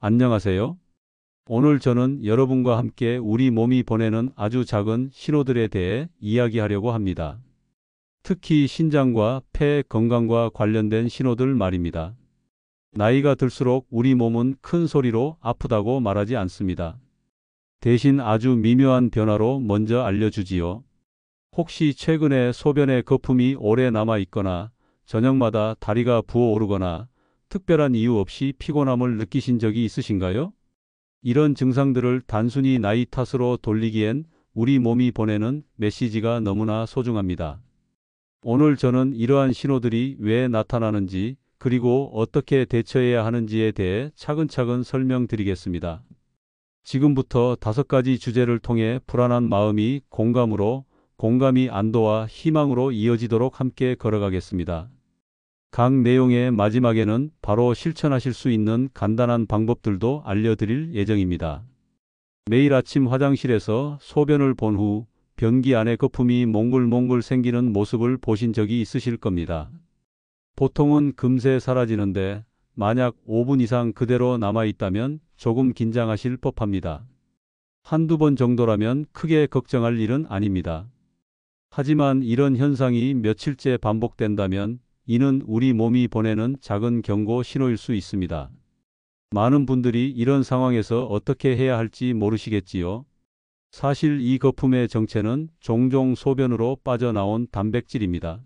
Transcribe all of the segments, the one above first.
안녕하세요. 오늘 저는 여러분과 함께 우리 몸이 보내는 아주 작은 신호들에 대해 이야기하려고 합니다. 특히 신장과 폐 건강과 관련된 신호들 말입니다. 나이가 들수록 우리 몸은 큰 소리로 아프다고 말하지 않습니다. 대신 아주 미묘한 변화로 먼저 알려주지요. 혹시 최근에 소변에 거품이 오래 남아 있거나 저녁마다 다리가 부어오르거나 특별한 이유 없이 피곤함을 느끼신 적이 있으신가요? 이런 증상들을 단순히 나이 탓으로 돌리기엔 우리 몸이 보내는 메시지가 너무나 소중합니다. 오늘 저는 이러한 신호들이 왜 나타나는지 그리고 어떻게 대처해야 하는지에 대해 차근차근 설명드리겠습니다. 지금부터 5가지 주제를 통해 불안한 마음이 공감으로, 공감이 안도와 희망으로 이어지도록 함께 걸어가겠습니다. 각 내용의 마지막에는 바로 실천하실 수 있는 간단한 방법들도 알려드릴 예정입니다. 매일 아침 화장실에서 소변을 본 후 변기 안에 거품이 몽글몽글 생기는 모습을 보신 적이 있으실 겁니다. 보통은 금세 사라지는데 만약 5분 이상 그대로 남아있다면 조금 긴장하실 법합니다. 한두 번 정도라면 크게 걱정할 일은 아닙니다. 하지만 이런 현상이 며칠째 반복된다면 이는 우리 몸이 보내는 작은 경고 신호일 수 있습니다. 많은 분들이 이런 상황에서 어떻게 해야 할지 모르시겠지요. 사실 이 거품의 정체는 종종 소변으로 빠져나온 단백질입니다.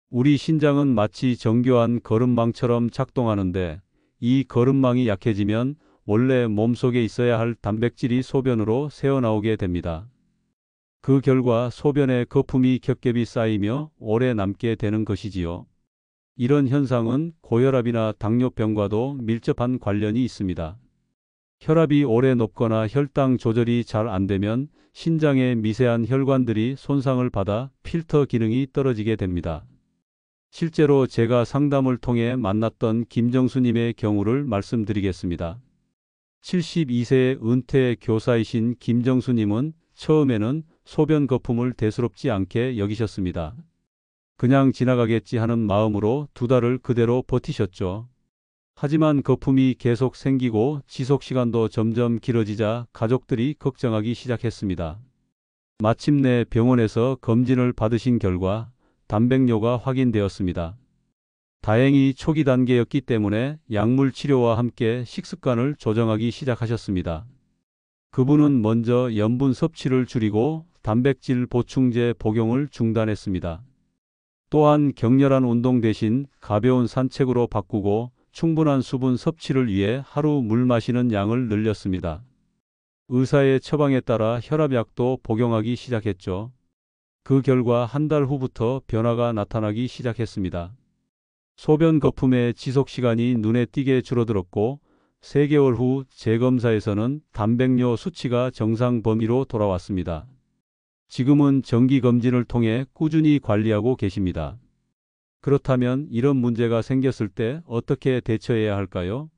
우리 신장은 마치 정교한 거름망처럼 작동하는데 이 거름망이 약해지면 원래 몸속에 있어야 할 단백질이 소변으로 새어나오게 됩니다. 그 결과 소변에 거품이 겹겹이 쌓이며 오래 남게 되는 것이지요. 이런 현상은 고혈압이나 당뇨병과도 밀접한 관련이 있습니다. 혈압이 오래 높거나 혈당 조절이 잘 안 되면 신장의 미세한 혈관들이 손상을 받아 필터 기능이 떨어지게 됩니다. 실제로 제가 상담을 통해 만났던 김정수님의 경우를 말씀드리겠습니다. 72세의 은퇴 교사이신 김정수님은 처음에는 소변 거품을 대수롭지 않게 여기셨습니다. 그냥 지나가겠지 하는 마음으로 2달을 그대로 버티셨죠. 하지만 거품이 계속 생기고 지속시간도 점점 길어지자 가족들이 걱정하기 시작했습니다. 마침내 병원에서 검진을 받으신 결과 단백뇨가 확인되었습니다. 다행히 초기 단계였기 때문에 약물 치료와 함께 식습관을 조정하기 시작하셨습니다. 그분은 먼저 염분 섭취를 줄이고 단백질 보충제 복용을 중단했습니다. 또한 격렬한 운동 대신 가벼운 산책으로 바꾸고 충분한 수분 섭취를 위해 하루 물 마시는 양을 늘렸습니다. 의사의 처방에 따라 혈압약도 복용하기 시작했죠. 그 결과 한 달 후부터 변화가 나타나기 시작했습니다. 소변 거품의 지속 시간이 눈에 띄게 줄어들었고 3개월 후 재검사에서는 단백뇨 수치가 정상 범위로 돌아왔습니다. 지금은 정기 검진을 통해 꾸준히 관리하고 계십니다. 그렇다면 이런 문제가 생겼을 때 어떻게 대처해야 할까요?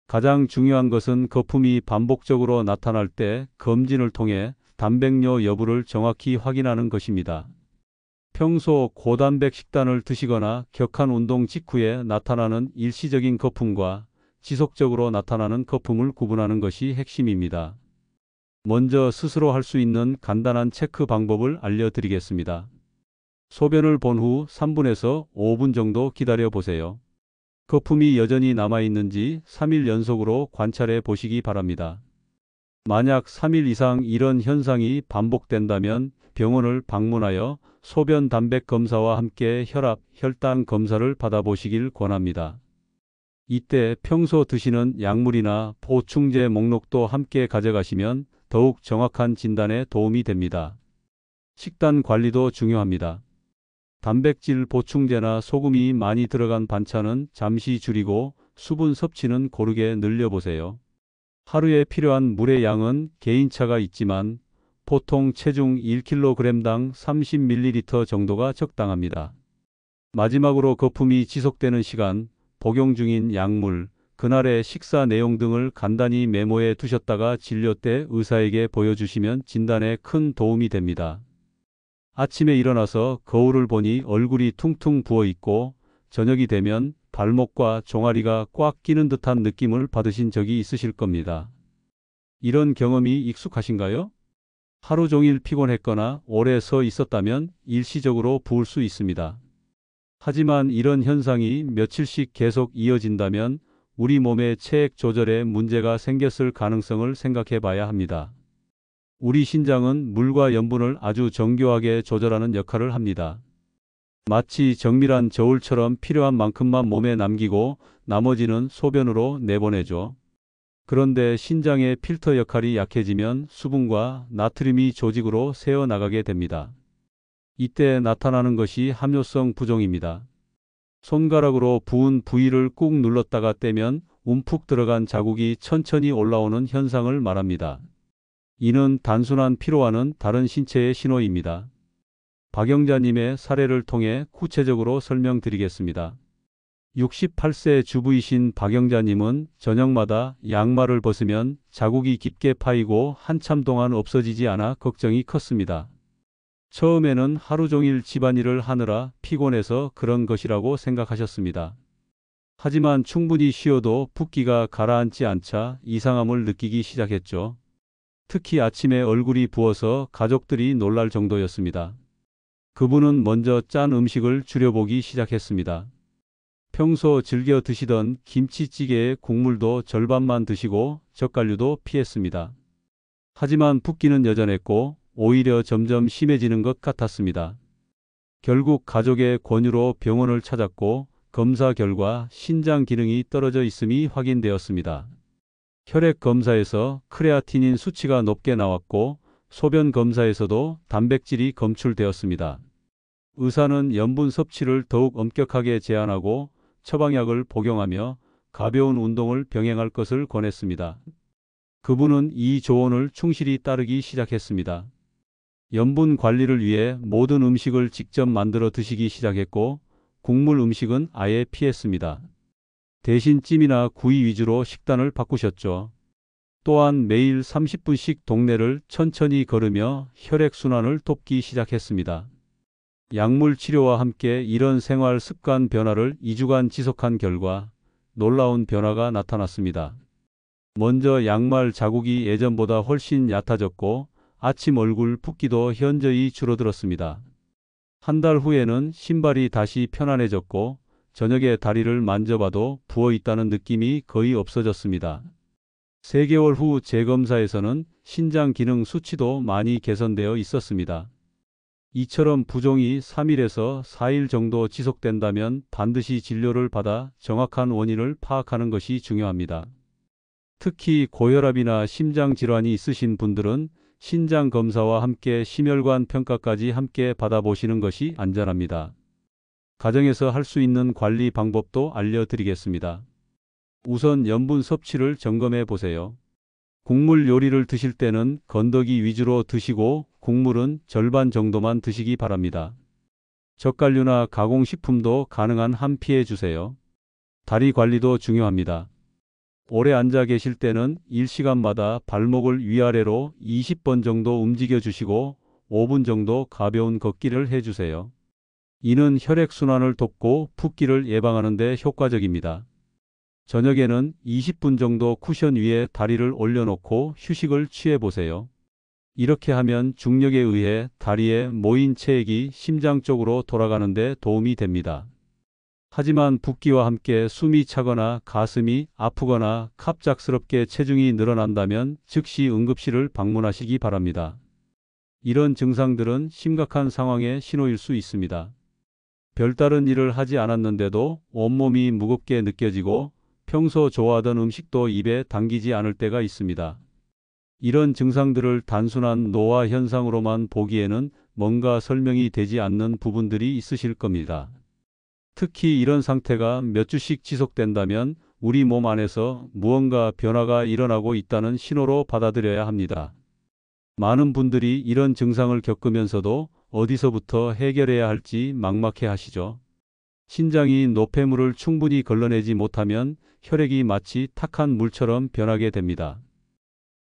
가장 중요한 것은 거품이 반복적으로 나타날 때 검진을 통해 단백뇨 여부를 정확히 확인하는 것입니다. 평소 고단백 식단을 드시거나 격한 운동 직후에 나타나는 일시적인 거품과 지속적으로 나타나는 거품을 구분하는 것이 핵심입니다. 먼저 스스로 할 수 있는 간단한 체크 방법을 알려드리겠습니다. 소변을 본 후 3분에서 5분 정도 기다려 보세요. 거품이 여전히 남아있는지 3일 연속으로 관찰해 보시기 바랍니다. 만약 3일 이상 이런 현상이 반복된다면 병원을 방문하여 소변 단백 검사와 함께 혈압, 혈당 검사를 받아보시길 권합니다. 이때 평소 드시는 약물이나 보충제 목록도 함께 가져가시면 더욱 정확한 진단에 도움이 됩니다. 식단 관리도 중요합니다. 단백질 보충제나 소금이 많이 들어간 반찬은 잠시 줄이고 수분 섭취는 고르게 늘려보세요. 하루에 필요한 물의 양은 개인차가 있지만 보통 체중 1kg당 30ml 정도가 적당합니다. 마지막으로 거품이 지속되는 시간, 복용 중인 약물, 그날의 식사 내용 등을 간단히 메모해 두셨다가 진료 때 의사에게 보여주시면 진단에 큰 도움이 됩니다. 아침에 일어나서 거울을 보니 얼굴이 퉁퉁 부어 있고 저녁이 되면 발목과 종아리가 꽉 끼는 듯한 느낌을 받으신 적이 있으실 겁니다. 이런 경험이 익숙하신가요? 하루 종일 피곤했거나 오래 서 있었다면 일시적으로 부을 수 있습니다. 하지만 이런 현상이 며칠씩 계속 이어진다면 우리 몸의 체액 조절에 문제가 생겼을 가능성을 생각해 봐야 합니다. 우리 신장은 물과 염분을 아주 정교하게 조절하는 역할을 합니다. 마치 정밀한 저울처럼 필요한 만큼만 몸에 남기고 나머지는 소변으로 내보내죠. 그런데 신장의 필터 역할이 약해지면 수분과 나트륨이 조직으로 새어나가게 됩니다. 이때 나타나는 것이 함유성 부종입니다. 손가락으로 부은 부위를 꾹 눌렀다가 떼면 움푹 들어간 자국이 천천히 올라오는 현상을 말합니다. 이는 단순한 피로와는 다른 신체의 신호입니다. 박영자님의 사례를 통해 구체적으로 설명드리겠습니다. 68세 주부이신 박영자님은 저녁마다 양말을 벗으면 자국이 깊게 파이고 한참 동안 없어지지 않아 걱정이 컸습니다. 처음에는 하루 종일 집안일을 하느라 피곤해서 그런 것이라고 생각하셨습니다. 하지만 충분히 쉬어도 붓기가 가라앉지 않자 이상함을 느끼기 시작했죠. 특히 아침에 얼굴이 부어서 가족들이 놀랄 정도였습니다. 그분은 먼저 짠 음식을 줄여보기 시작했습니다. 평소 즐겨 드시던 김치찌개의 국물도 절반만 드시고 젓갈류도 피했습니다. 하지만 붓기는 여전했고 오히려 점점 심해지는 것 같았습니다. 결국 가족의 권유로 병원을 찾았고 검사 결과 신장 기능이 떨어져 있음이 확인되었습니다. 혈액 검사에서 크레아티닌 수치가 높게 나왔고 소변 검사에서도 단백질이 검출되었습니다. 의사는 염분 섭취를 더욱 엄격하게 제한하고 처방약을 복용하며 가벼운 운동을 병행할 것을 권했습니다. 그분은 이 조언을 충실히 따르기 시작했습니다. 염분 관리를 위해 모든 음식을 직접 만들어 드시기 시작했고 국물 음식은 아예 피했습니다. 대신 찜이나 구이 위주로 식단을 바꾸셨죠. 또한 매일 30분씩 동네를 천천히 걸으며 혈액순환을 돕기 시작했습니다. 약물 치료와 함께 이런 생활 습관 변화를 2주간 지속한 결과 놀라운 변화가 나타났습니다. 먼저 양말 자국이 예전보다 훨씬 얕아졌고 아침 얼굴 붓기도 현저히 줄어들었습니다. 한 달 후에는 신발이 다시 편안해졌고 저녁에 다리를 만져봐도 부어 있다는 느낌이 거의 없어졌습니다. 3개월 후 재검사에서는 신장 기능 수치도 많이 개선되어 있었습니다. 이처럼 부종이 3일에서 4일 정도 지속된다면 반드시 진료를 받아 정확한 원인을 파악하는 것이 중요합니다. 특히 고혈압이나 심장 질환이 있으신 분들은 신장 검사와 함께 심혈관 평가까지 함께 받아보시는 것이 안전합니다. 가정에서 할 수 있는 관리 방법도 알려드리겠습니다. 우선 염분 섭취를 점검해 보세요. 국물 요리를 드실 때는 건더기 위주로 드시고 국물은 절반 정도만 드시기 바랍니다. 젓갈류나 가공식품도 가능한 한 피해 주세요. 다리 관리도 중요합니다. 오래 앉아 계실 때는 일시간마다 발목을 위아래로 20번 정도 움직여 주시고 5분 정도 가벼운 걷기를 해주세요. 이는 혈액순환을 돕고 붓기를 예방하는 데 효과적입니다. 저녁에는 20분 정도 쿠션 위에 다리를 올려놓고 휴식을 취해보세요. 이렇게 하면 중력에 의해 다리에 모인 체액이 심장 쪽으로 돌아가는 데 도움이 됩니다. 하지만 붓기와 함께 숨이 차거나 가슴이 아프거나 갑작스럽게 체중이 늘어난다면 즉시 응급실을 방문하시기 바랍니다. 이런 증상들은 심각한 상황의 신호일 수 있습니다. 별다른 일을 하지 않았는데도 온몸이 무겁게 느껴지고 평소 좋아하던 음식도 입에 당기지 않을 때가 있습니다. 이런 증상들을 단순한 노화 현상으로만 보기에는 뭔가 설명이 되지 않는 부분들이 있으실 겁니다. 특히 이런 상태가 몇 주씩 지속된다면 우리 몸 안에서 무언가 변화가 일어나고 있다는 신호로 받아들여야 합니다. 많은 분들이 이런 증상을 겪으면서도 어디서부터 해결해야 할지 막막해 하시죠. 신장이 노폐물을 충분히 걸러내지 못하면 혈액이 마치 탁한 물처럼 변하게 됩니다.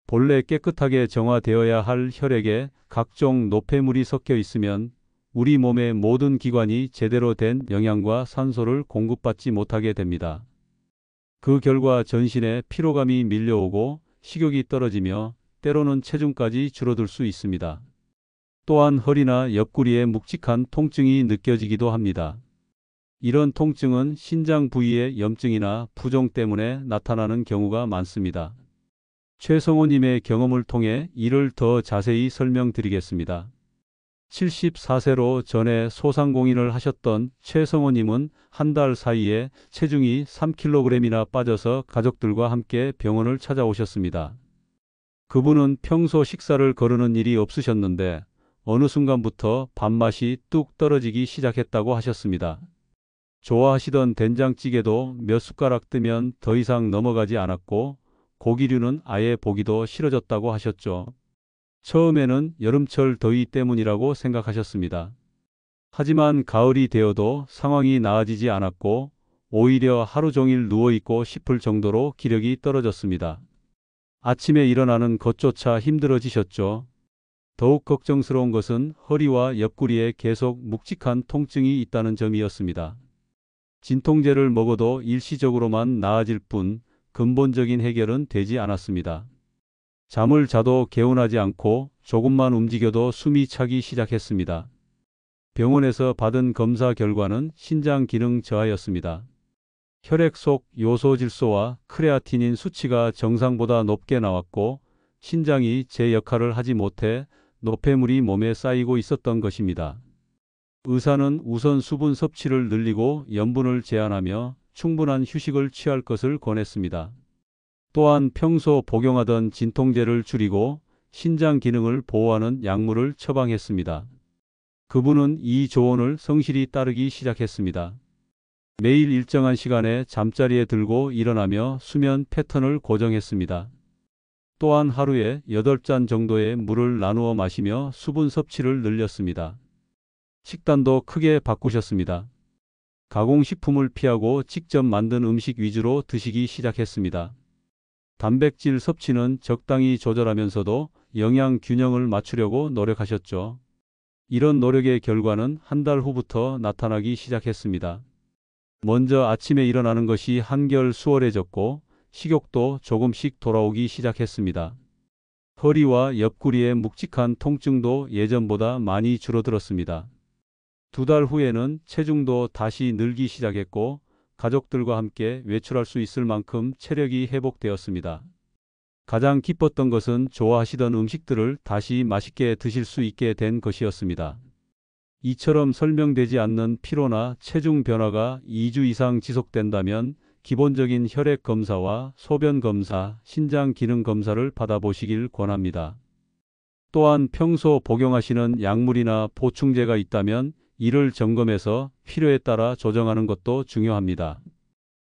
본래 깨끗하게 정화되어야 할 혈액에 각종 노폐물이 섞여 있으면 우리 몸의 모든 기관이 제대로 된 영양과 산소를 공급받지 못하게 됩니다. 그 결과 전신에 피로감이 밀려오고 식욕이 떨어지며 때로는 체중까지 줄어들 수 있습니다. 또한 허리나 옆구리에 묵직한 통증이 느껴지기도 합니다. 이런 통증은 신장 부위의 염증이나 부종 때문에 나타나는 경우가 많습니다. 최성호님의 경험을 통해 이를 더 자세히 설명드리겠습니다. 74세로 전에 소상공인을 하셨던 최성호님은 한 달 사이에 체중이 3kg이나 빠져서 가족들과 함께 병원을 찾아오셨습니다. 그분은 평소 식사를 거르는 일이 없으셨는데 어느 순간부터 밥맛이 뚝 떨어지기 시작했다고 하셨습니다. 좋아하시던 된장찌개도 몇 숟가락 뜨면 더 이상 넘어가지 않았고 고기류는 아예 보기도 싫어졌다고 하셨죠. 처음에는 여름철 더위 때문이라고 생각하셨습니다. 하지만 가을이 되어도 상황이 나아지지 않았고 오히려 하루 종일 누워있고 싶을 정도로 기력이 떨어졌습니다. 아침에 일어나는 것조차 힘들어지셨죠. 더욱 걱정스러운 것은 허리와 옆구리에 계속 묵직한 통증이 있다는 점이었습니다. 진통제를 먹어도 일시적으로만 나아질 뿐 근본적인 해결은 되지 않았습니다. 잠을 자도 개운하지 않고 조금만 움직여도 숨이 차기 시작했습니다. 병원에서 받은 검사 결과는 신장 기능 저하였습니다. 혈액 속 요소 질소와 크레아티닌 수치가 정상보다 높게 나왔고 신장이 제 역할을 하지 못해 노폐물이 몸에 쌓이고 있었던 것입니다. 의사는 우선 수분 섭취를 늘리고 염분을 제한하며 충분한 휴식을 취할 것을 권했습니다. 또한 평소 복용하던 진통제를 줄이고 신장 기능을 보호하는 약물을 처방했습니다. 그분은 이 조언을 성실히 따르기 시작했습니다. 매일 일정한 시간에 잠자리에 들고 일어나며 수면 패턴을 고정했습니다. 또한 하루에 8잔 정도의 물을 나누어 마시며 수분 섭취를 늘렸습니다. 식단도 크게 바꾸셨습니다. 가공식품을 피하고 직접 만든 음식 위주로 드시기 시작했습니다. 단백질 섭취는 적당히 조절하면서도 영양 균형을 맞추려고 노력하셨죠. 이런 노력의 결과는 한 달 후부터 나타나기 시작했습니다. 먼저 아침에 일어나는 것이 한결 수월해졌고 식욕도 조금씩 돌아오기 시작했습니다. 허리와 옆구리의 묵직한 통증도 예전보다 많이 줄어들었습니다. 2달 후에는 체중도 다시 늘기 시작했고 가족들과 함께 외출할 수 있을 만큼 체력이 회복되었습니다. 가장 기뻤던 것은 좋아하시던 음식들을 다시 맛있게 드실 수 있게 된 것이었습니다. 이처럼 설명되지 않는 피로나 체중 변화가 2주 이상 지속된다면 기본적인 혈액 검사와 소변 검사, 신장 기능 검사를 받아보시길 권합니다. 또한 평소 복용하시는 약물이나 보충제가 있다면 이를 점검해서 필요에 따라 조정하는 것도 중요합니다.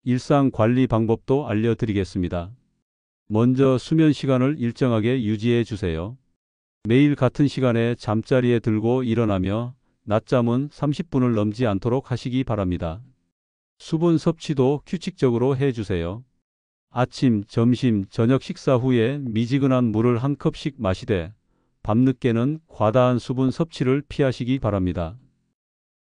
일상 관리 방법도 알려드리겠습니다. 먼저 수면 시간을 일정하게 유지해 주세요. 매일 같은 시간에 잠자리에 들고 일어나며 낮잠은 30분을 넘지 않도록 하시기 바랍니다. 수분 섭취도 규칙적으로 해주세요. 아침, 점심, 저녁 식사 후에 미지근한 물을 한 컵씩 마시되 밤늦게는 과다한 수분 섭취를 피하시기 바랍니다.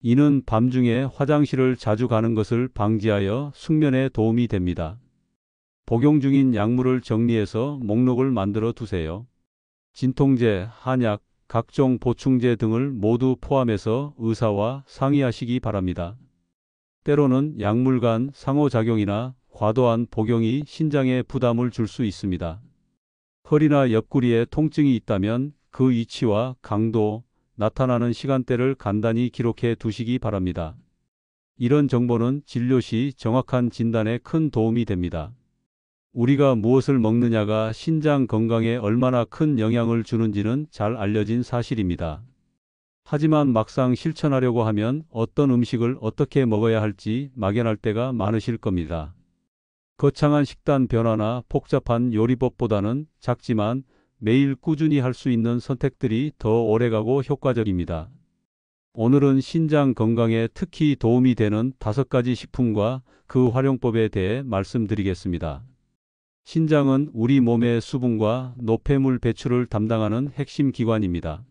이는 밤중에 화장실을 자주 가는 것을 방지하여 숙면에 도움이 됩니다. 복용 중인 약물을 정리해서 목록을 만들어 두세요. 진통제, 한약, 각종 보충제 등을 모두 포함해서 의사와 상의하시기 바랍니다. 때로는 약물 간 상호작용이나 과도한 복용이 신장에 부담을 줄 수 있습니다. 허리나 옆구리에 통증이 있다면 그 위치와 강도, 나타나는 시간대를 간단히 기록해 두시기 바랍니다. 이런 정보는 진료 시 정확한 진단에 큰 도움이 됩니다. 우리가 무엇을 먹느냐가 신장 건강에 얼마나 큰 영향을 주는지는 잘 알려진 사실입니다. 하지만 막상 실천하려고 하면 어떤 음식을 어떻게 먹어야 할지 막연할 때가 많으실 겁니다. 거창한 식단 변화나 복잡한 요리법보다는 작지만 매일 꾸준히 할 수 있는 선택들이 더 오래가고 효과적입니다. 오늘은 신장 건강에 특히 도움이 되는 5가지 식품과 그 활용법에 대해 말씀드리겠습니다. 신장은 우리 몸의 수분과 노폐물 배출을 담당하는 핵심 기관입니다.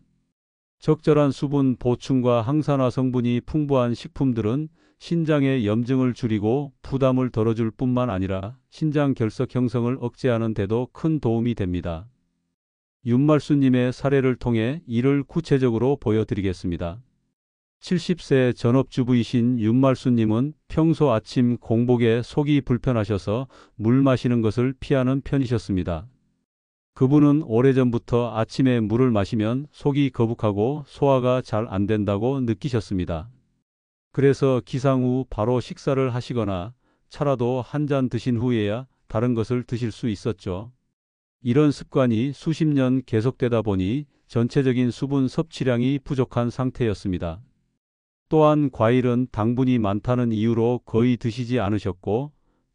적절한 수분 보충과 항산화 성분이 풍부한 식품들은 신장의 염증을 줄이고 부담을 덜어줄 뿐만 아니라 신장 결석 형성을 억제하는 데도 큰 도움이 됩니다. 윤말수님의 사례를 통해 이를 구체적으로 보여드리겠습니다. 70세 전업주부이신 윤말수님은 평소 아침 공복에 속이 불편하셔서 물 마시는 것을 피하는 편이셨습니다. 그분은 오래전부터 아침에 물을 마시면 속이 거북하고 소화가 잘 안 된다고 느끼셨습니다. 그래서 기상 후 바로 식사를 하시거나 차라도 한 잔 드신 후에야 다른 것을 드실 수 있었죠. 이런 습관이 수십 년 계속되다 보니 전체적인 수분 섭취량이 부족한 상태였습니다. 또한 과일은 당분이 많다는 이유로 거의 드시지 않으셨고,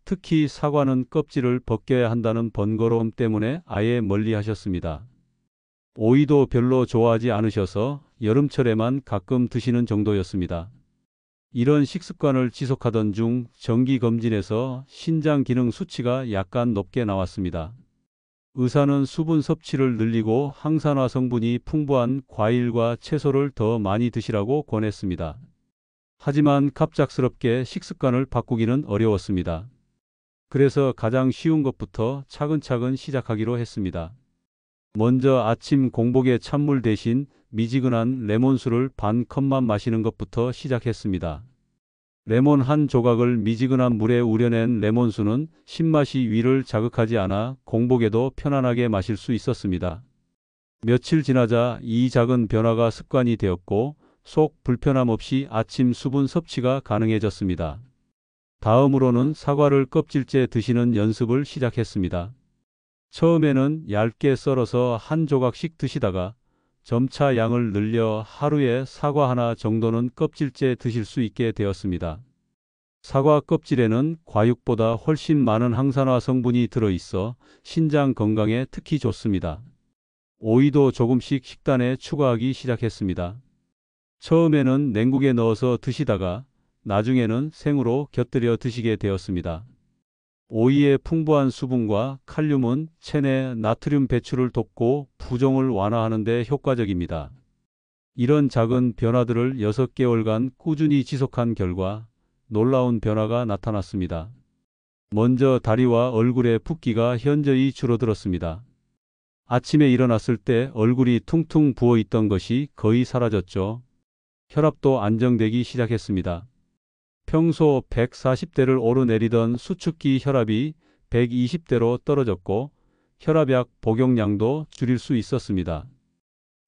특히 사과는 껍질을 벗겨야 한다는 번거로움 때문에 아예 멀리 하셨습니다. 오이도 별로 좋아하지 않으셔서 여름철에만 가끔 드시는 정도였습니다. 이런 식습관을 지속하던 중 정기검진에서 신장 기능 수치가 약간 높게 나왔습니다. 의사는 수분 섭취를 늘리고 항산화 성분이 풍부한 과일과 채소를 더 많이 드시라고 권했습니다. 하지만 갑작스럽게 식습관을 바꾸기는 어려웠습니다. 그래서 가장 쉬운 것부터 차근차근 시작하기로 했습니다. 먼저 아침 공복에 찬물 대신 미지근한 레몬수를 반 컵만 마시는 것부터 시작했습니다. 레몬 한 조각을 미지근한 물에 우려낸 레몬수는 신맛이 위를 자극하지 않아 공복에도 편안하게 마실 수 있었습니다. 며칠 지나자 이 작은 변화가 습관이 되었고 속 불편함 없이 아침 수분 섭취가 가능해졌습니다. 다음으로는 사과를 껍질째 드시는 연습을 시작했습니다. 처음에는 얇게 썰어서 한 조각씩 드시다가 점차 양을 늘려 하루에 사과 하나 정도는 껍질째 드실 수 있게 되었습니다. 사과 껍질에는 과육보다 훨씬 많은 항산화 성분이 들어있어 신장 건강에 특히 좋습니다. 오이도 조금씩 식단에 추가하기 시작했습니다. 처음에는 냉국에 넣어서 드시다가 나중에는 생으로 곁들여 드시게 되었습니다. 오이의 풍부한 수분과 칼륨은 체내 나트륨 배출을 돕고 부종을 완화하는 데 효과적입니다. 이런 작은 변화들을 6개월간 꾸준히 지속한 결과 놀라운 변화가 나타났습니다. 먼저 다리와 얼굴의 붓기가 현저히 줄어들었습니다. 아침에 일어났을 때 얼굴이 퉁퉁 부어 있던 것이 거의 사라졌죠. 혈압도 안정되기 시작했습니다. 평소 140대를 오르내리던 수축기 혈압이 120대로 떨어졌고 혈압약 복용량도 줄일 수 있었습니다.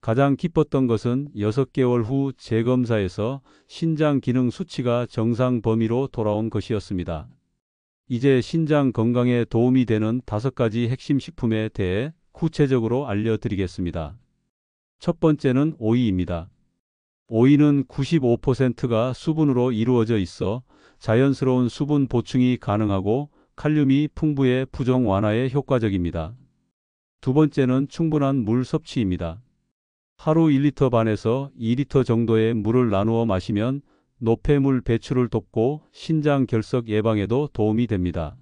가장 기뻤던 것은 6개월 후 재검사에서 신장 기능 수치가 정상 범위로 돌아온 것이었습니다. 이제 신장 건강에 도움이 되는 5가지 핵심 식품에 대해 구체적으로 알려드리겠습니다. 첫 번째는 오이입니다. 오이는 95%가 수분으로 이루어져 있어 자연스러운 수분 보충이 가능하고 칼륨이 풍부해 부종 완화에 효과적입니다. 두 번째는 충분한 물 섭취입니다. 하루 1리터 반에서 2리터 정도의 물을 나누어 마시면 노폐물 배출을 돕고 신장 결석 예방에도 도움이 됩니다.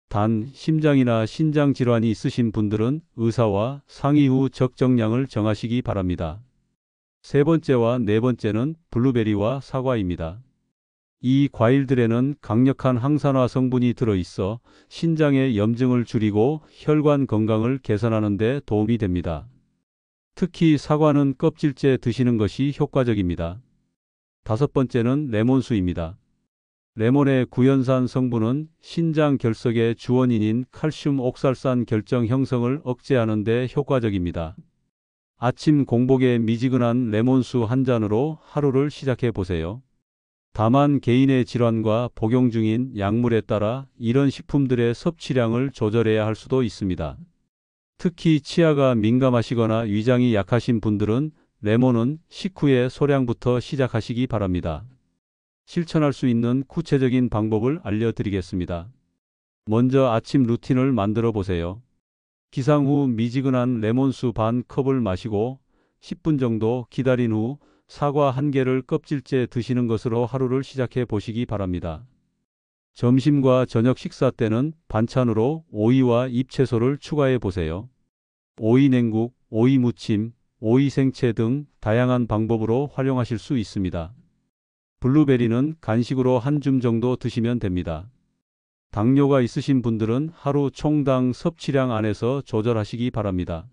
단, 심장이나 신장 질환이 있으신 분들은 의사와 상의 후 적정량을 정하시기 바랍니다. 세 번째와 네 번째는 블루베리와 사과입니다. 이 과일들에는 강력한 항산화 성분이 들어있어 신장의 염증을 줄이고 혈관 건강을 개선하는 데 도움이 됩니다. 특히 사과는 껍질째 드시는 것이 효과적입니다. 다섯 번째는 레몬수입니다. 레몬의 구연산 성분은 신장 결석의 주원인인 칼슘 옥살산 결정 형성을 억제하는 데 효과적입니다. 아침 공복에 미지근한 레몬수 한 잔으로 하루를 시작해 보세요. 다만 개인의 질환과 복용 중인 약물에 따라 이런 식품들의 섭취량을 조절해야 할 수도 있습니다. 특히 치아가 민감하시거나 위장이 약하신 분들은 레몬은 식후에 소량부터 시작하시기 바랍니다. 실천할 수 있는 구체적인 방법을 알려드리겠습니다. 먼저 아침 루틴을 만들어 보세요. 기상 후 미지근한 레몬수 반 컵을 마시고 10분 정도 기다린 후 사과 1개를 껍질째 드시는 것으로 하루를 시작해 보시기 바랍니다. 점심과 저녁 식사 때는 반찬으로 오이와 잎채소를 추가해 보세요. 오이 냉국, 오이 무침, 오이 생채 등 다양한 방법으로 활용하실 수 있습니다. 블루베리는 간식으로 한 줌 정도 드시면 됩니다. 당뇨가 있으신 분들은 하루 총당 섭취량 안에서 조절하시기 바랍니다.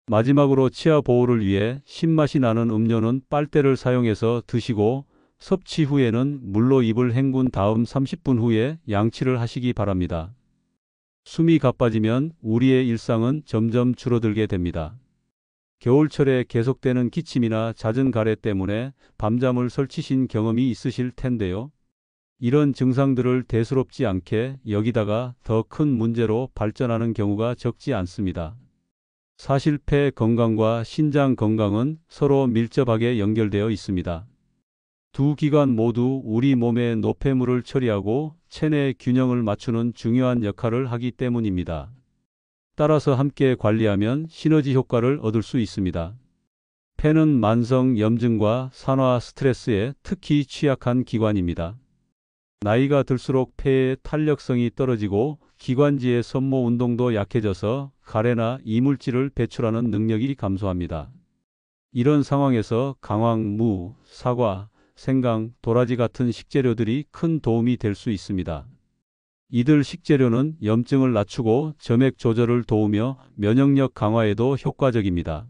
마지막으로 치아 보호를 위해 신맛이 나는 음료는 빨대를 사용해서 드시고 섭취 후에는 물로 입을 헹군 다음 30분 후에 양치를 하시기 바랍니다. 숨이 가빠지면 우리의 일상은 점점 줄어들게 됩니다. 겨울철에 계속되는 기침이나 잦은 가래 때문에 밤잠을 설치신 경험이 있으실 텐데요. 이런 증상들을 대수롭지 않게 여기다가 더 큰 문제로 발전하는 경우가 적지 않습니다. 사실 폐 건강과 신장 건강은 서로 밀접하게 연결되어 있습니다. 두 기관 모두 우리 몸의 노폐물을 처리하고 체내 균형을 맞추는 중요한 역할을 하기 때문입니다. 따라서 함께 관리하면 시너지 효과를 얻을 수 있습니다. 폐는 만성 염증과 산화 스트레스에 특히 취약한 기관입니다. 나이가 들수록 폐의 탄력성이 떨어지고 기관지의 섬모 운동도 약해져서 가래나 이물질을 배출하는 능력이 감소합니다. 이런 상황에서 강황, 무, 사과, 생강, 도라지 같은 식재료들이 큰 도움이 될 수 있습니다. 이들 식재료는 염증을 낮추고 점액 조절을 도우며 면역력 강화에도 효과적입니다.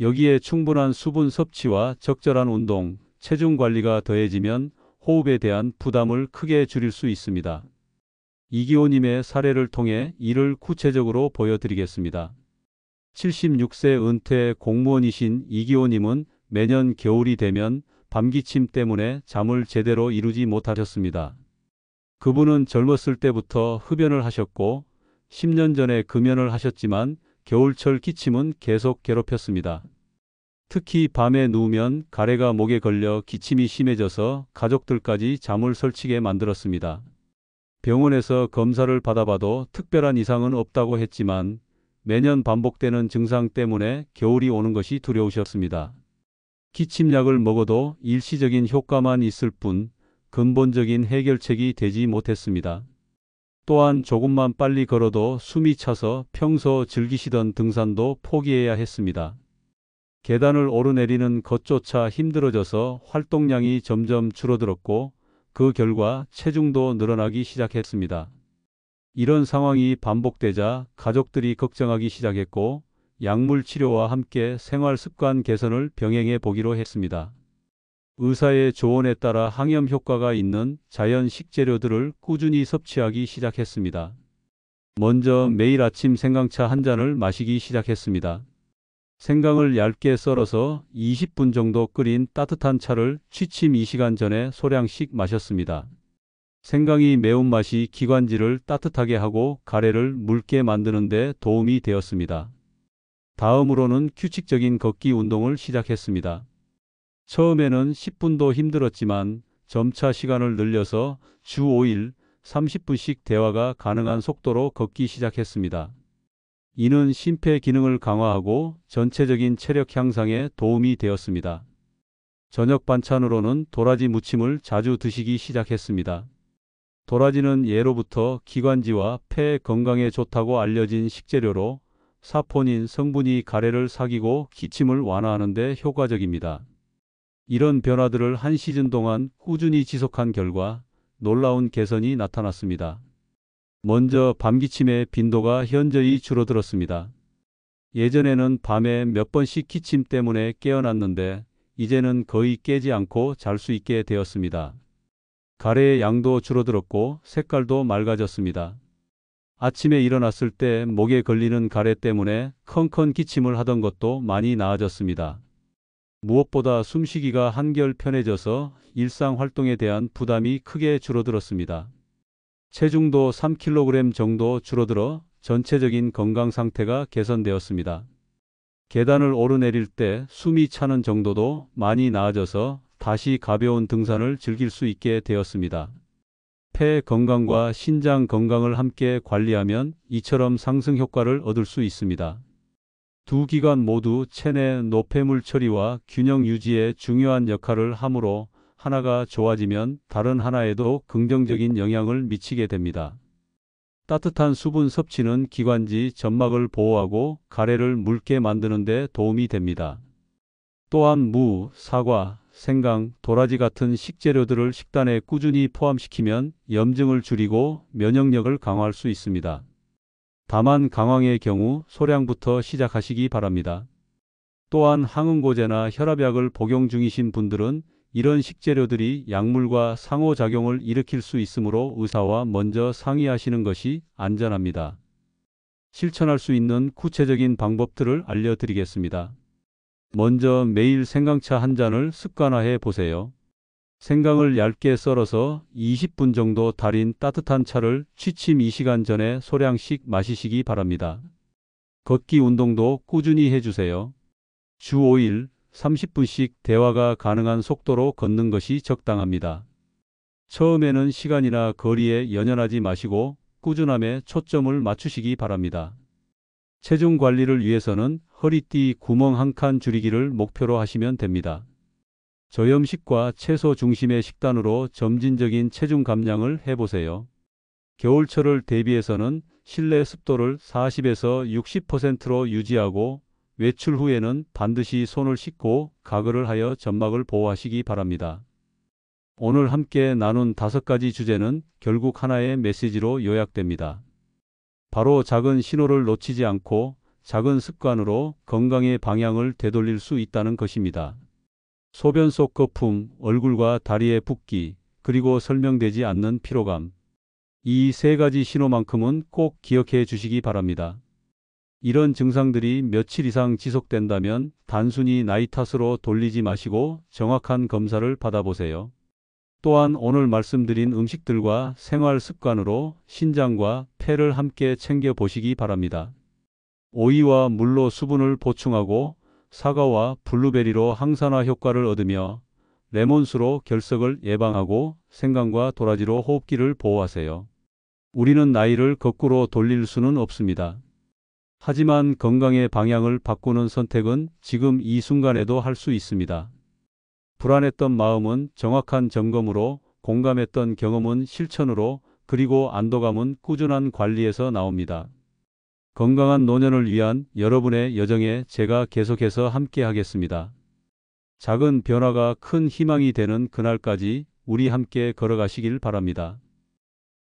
여기에 충분한 수분 섭취와 적절한 운동, 체중 관리가 더해지면 호흡에 대한 부담을 크게 줄일 수 있습니다. 이기호님의 사례를 통해 이를 구체적으로 보여드리겠습니다. 76세 은퇴 공무원이신 이기호님은 매년 겨울이 되면 밤기침 때문에 잠을 제대로 이루지 못하셨습니다. 그분은 젊었을 때부터 흡연을 하셨고 10년 전에 금연을 하셨지만 겨울철 기침은 계속 괴롭혔습니다. 특히 밤에 누우면 가래가 목에 걸려 기침이 심해져서 가족들까지 잠을 설치게 만들었습니다. 병원에서 검사를 받아봐도 특별한 이상은 없다고 했지만 매년 반복되는 증상 때문에 겨울이 오는 것이 두려우셨습니다. 기침약을 먹어도 일시적인 효과만 있을 뿐 근본적인 해결책이 되지 못했습니다. 또한 조금만 빨리 걸어도 숨이 차서 평소 즐기시던 등산도 포기해야 했습니다. 계단을 오르내리는 것조차 힘들어져서 활동량이 점점 줄어들었고 그 결과 체중도 늘어나기 시작했습니다. 이런 상황이 반복되자 가족들이 걱정하기 시작했고 약물 치료와 함께 생활 습관 개선을 병행해 보기로 했습니다. 의사의 조언에 따라 항염 효과가 있는 자연 식재료들을 꾸준히 섭취하기 시작했습니다. 먼저 매일 아침 생강차 한 잔을 마시기 시작했습니다. 생강을 얇게 썰어서 20분 정도 끓인 따뜻한 차를 취침 2시간 전에 소량씩 마셨습니다. 생강이 매운맛이 기관지를 따뜻하게 하고 가래를 묽게 만드는 데 도움이 되었습니다. 다음으로는 규칙적인 걷기 운동을 시작했습니다. 처음에는 10분도 힘들었지만 점차 시간을 늘려서 주 5일 30분씩 대화가 가능한 속도로 걷기 시작했습니다. 이는 심폐 기능을 강화하고 전체적인 체력 향상에 도움이 되었습니다. 저녁 반찬으로는 도라지 무침을 자주 드시기 시작했습니다. 도라지는 예로부터 기관지와 폐 건강에 좋다고 알려진 식재료로 사포닌 성분이 가래를 sak이고 기침을 완화하는 데 효과적입니다. 이런 변화들을 한 시즌 동안 꾸준히 지속한 결과 놀라운 개선이 나타났습니다. 먼저 밤기침의 빈도가 현저히 줄어들었습니다. 예전에는 밤에 몇 번씩 기침 때문에 깨어났는데 이제는 거의 깨지 않고 잘 수 있게 되었습니다. 가래의 양도 줄어들었고 색깔도 맑아졌습니다. 아침에 일어났을 때 목에 걸리는 가래 때문에 컹컹 기침을 하던 것도 많이 나아졌습니다. 무엇보다 숨쉬기가 한결 편해져서 일상 활동에 대한 부담이 크게 줄어들었습니다. 체중도 3kg 정도 줄어들어 전체적인 건강 상태가 개선되었습니다. 계단을 오르내릴 때 숨이 차는 정도도 많이 나아져서 다시 가벼운 등산을 즐길 수 있게 되었습니다. 폐 건강과 신장 건강을 함께 관리하면 이처럼 상승 효과를 얻을 수 있습니다. 두 기관 모두 체내 노폐물 처리와 균형 유지에 중요한 역할을 하므로 하나가 좋아지면 다른 하나에도 긍정적인 영향을 미치게 됩니다. 따뜻한 수분 섭취는 기관지, 점막을 보호하고 가래를 묽게 만드는 데 도움이 됩니다. 또한 무, 사과, 생강, 도라지 같은 식재료들을 식단에 꾸준히 포함시키면 염증을 줄이고 면역력을 강화할 수 있습니다. 다만 강황의 경우 소량부터 시작하시기 바랍니다. 또한 항응고제나 혈압약을 복용 중이신 분들은 이런 식재료들이 약물과 상호작용을 일으킬 수 있으므로 의사와 먼저 상의하시는 것이 안전합니다. 실천할 수 있는 구체적인 방법들을 알려드리겠습니다. 먼저 매일 생강차 한 잔을 습관화해 보세요. 생강을 얇게 썰어서 20분 정도 달인 따뜻한 차를 취침 2시간 전에 소량씩 마시시기 바랍니다. 걷기 운동도 꾸준히 해주세요. 주 5일 30분씩 대화가 가능한 속도로 걷는 것이 적당합니다. 처음에는 시간이나 거리에 연연하지 마시고 꾸준함에 초점을 맞추시기 바랍니다. 체중 관리를 위해서는 허리띠 구멍 한 칸 줄이기를 목표로 하시면 됩니다. 저염식과 채소 중심의 식단으로 점진적인 체중 감량을 해보세요. 겨울철을 대비해서는 실내 습도를 40에서 60%로 유지하고 외출 후에는 반드시 손을 씻고 가글을 하여 점막을 보호하시기 바랍니다. 오늘 함께 나눈 5가지 주제는 결국 하나의 메시지로 요약됩니다. 바로 작은 신호를 놓치지 않고 작은 습관으로 건강의 방향을 되돌릴 수 있다는 것입니다. 소변 속 거품, 얼굴과 다리의 붓기, 그리고 설명되지 않는 피로감. 이 3가지 신호만큼은 꼭 기억해 주시기 바랍니다. 이런 증상들이 며칠 이상 지속된다면 단순히 나이 탓으로 돌리지 마시고 정확한 검사를 받아보세요. 또한 오늘 말씀드린 음식들과 생활 습관으로 신장과 폐를 함께 챙겨 보시기 바랍니다. 오이와 물로 수분을 보충하고 사과와 블루베리로 항산화 효과를 얻으며 레몬수로 결석을 예방하고 생강과 도라지로 호흡기를 보호하세요. 우리는 나이를 거꾸로 돌릴 수는 없습니다. 하지만 건강의 방향을 바꾸는 선택은 지금 이 순간에도 할 수 있습니다. 불안했던 마음은 정확한 점검으로, 공감했던 경험은 실천으로, 그리고 안도감은 꾸준한 관리에서 나옵니다. 건강한 노년을 위한 여러분의 여정에 제가 계속해서 함께 하겠습니다. 작은 변화가 큰 희망이 되는 그날까지 우리 함께 걸어가시길 바랍니다.